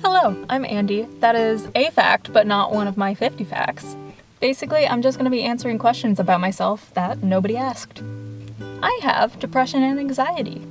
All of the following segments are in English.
Hello, I'm Andy. That is a fact, but not one of my 50 facts. Basically, I'm just going to be answering questions about myself that nobody asked. I have depression and anxiety.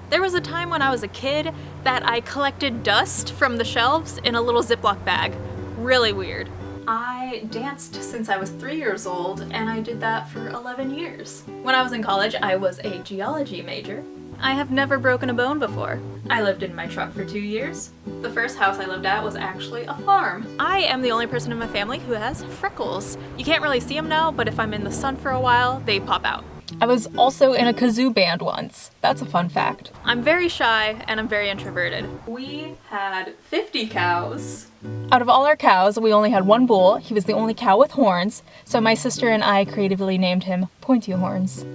There was a time when I was a kid that I collected dust from the shelves in a little Ziploc bag. Really weird. I danced since I was 3 years old, and I did that for 11 years. When I was in college, I was a geology major. I have never broken a bone before. I lived in my truck for 2 years. The first house I lived at was actually a farm. I am the only person in my family who has freckles. You can't really see them now, but if I'm in the sun for a while, they pop out. I was also in a kazoo band once. That's a fun fact. I'm very shy and I'm very introverted. We had 50 cows. Out of all our cows, we only had one bull. He was the only cow with horns, so my sister and I creatively named him Pointy Horns.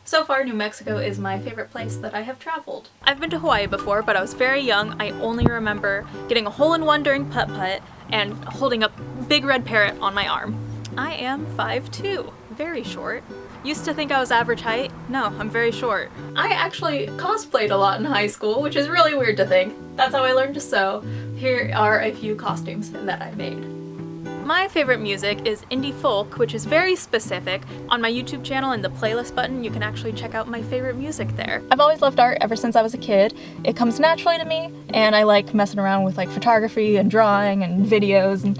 So far, New Mexico is my favorite place that I have traveled. I've been to Hawaii before, but I was very young. I only remember getting a hole-in-one during putt-putt and holding a big red parrot on my arm. I am 5'2", very short. Used to think I was average height. No, I'm very short. I actually cosplayed a lot in high school, which is really weird to think. That's how I learned to sew. Here are a few costumes that I made. My favorite music is indie folk, which is very specific. On my YouTube channel in the playlist button, you can actually check out my favorite music there. I've always loved art ever since I was a kid. It comes naturally to me, and I like messing around with like photography and drawing and videos and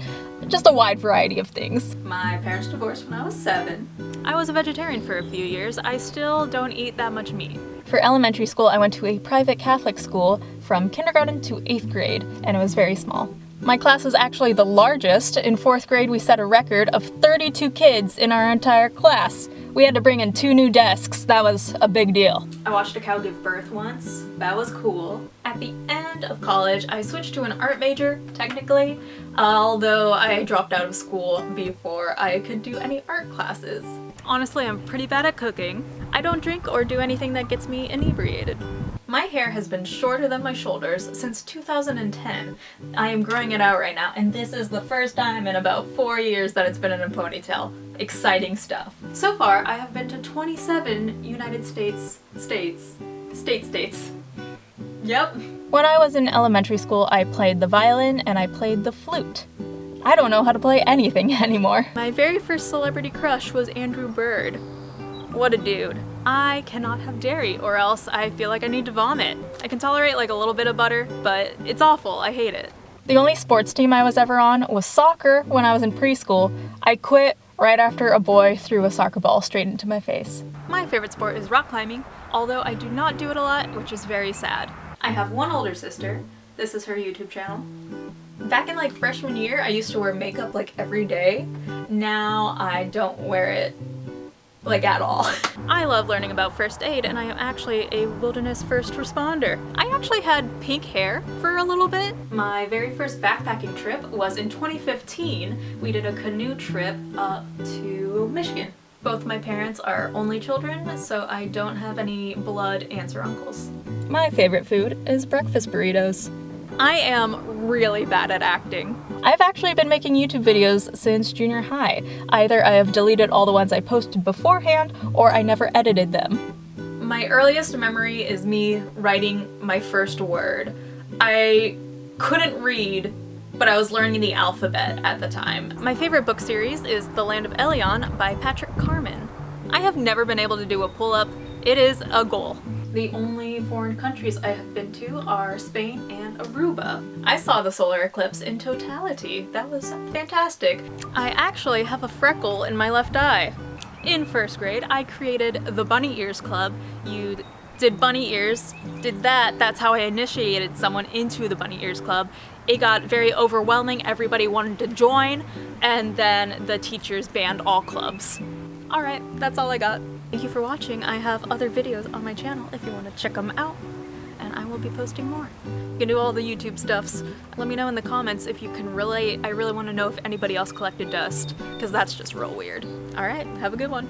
just a wide variety of things. My parents divorced when I was 7. I was a vegetarian for a few years. I still don't eat that much meat. For elementary school, I went to a private Catholic school from kindergarten to 8th grade, and it was very small. My class was actually the largest. In 4th grade, we set a record of 32 kids in our entire class. We had to bring in 2 new desks. That was a big deal. I watched a cow give birth once. That was cool. At the end of college, I switched to an art major, technically, although I dropped out of school before I could do any art classes. Honestly, I'm pretty bad at cooking. I don't drink or do anything that gets me inebriated. My hair has been shorter than my shoulders since 2010. I am growing it out right now, and this is the first time in about 4 years that it's been in a ponytail. Exciting stuff. So far, I have been to 27 United States. Yep. When I was in elementary school, I played the violin and I played the flute. I don't know how to play anything anymore. My very first celebrity crush was Andrew Bird. What a dude. I cannot have dairy or else I feel like I need to vomit. I can tolerate like a little bit of butter, but it's awful. I hate it. The only sports team I was ever on was soccer when I was in preschool. I quit right after a boy threw a soccer ball straight into my face. My favorite sport is rock climbing, although I do not do it a lot, which is very sad. I have one older sister. This is her YouTube channel. Back in like freshman year, I used to wear makeup like every day. Now I don't wear it like at all. I love learning about first aid, and I am actually a wilderness first responder. I actually had pink hair for a little bit. My very first backpacking trip was in 2015. We did a canoe trip up to Michigan. Both my parents are only children, so I don't have any blood aunts or uncles. My favorite food is breakfast burritos. I am really bad at acting. I've actually been making YouTube videos since junior high. Either I have deleted all the ones I posted beforehand, or I never edited them. My earliest memory is me writing my first word. I couldn't read, but I was learning the alphabet at the time. My favorite book series is The Land of Elion by Patrick Carman. I have never been able to do a pull-up. It is a goal. The only foreign countries I have been to are Spain and Aruba. I saw the solar eclipse in totality. That was fantastic. I actually have a freckle in my left eye. In 1st grade, I created the Bunny Ears Club. You did bunny ears, did that. That's how I initiated someone into the Bunny Ears Club. It got very overwhelming. Everybody wanted to join, and then the teachers banned all clubs. Alright, that's all I got. Thank you for watching. I have other videos on my channel if you want to check them out, and I will be posting more. You can do all the YouTube stuffs. Let me know in the comments if you can relate. I really want to know if anybody else collected dust, because that's just real weird. Alright, have a good one.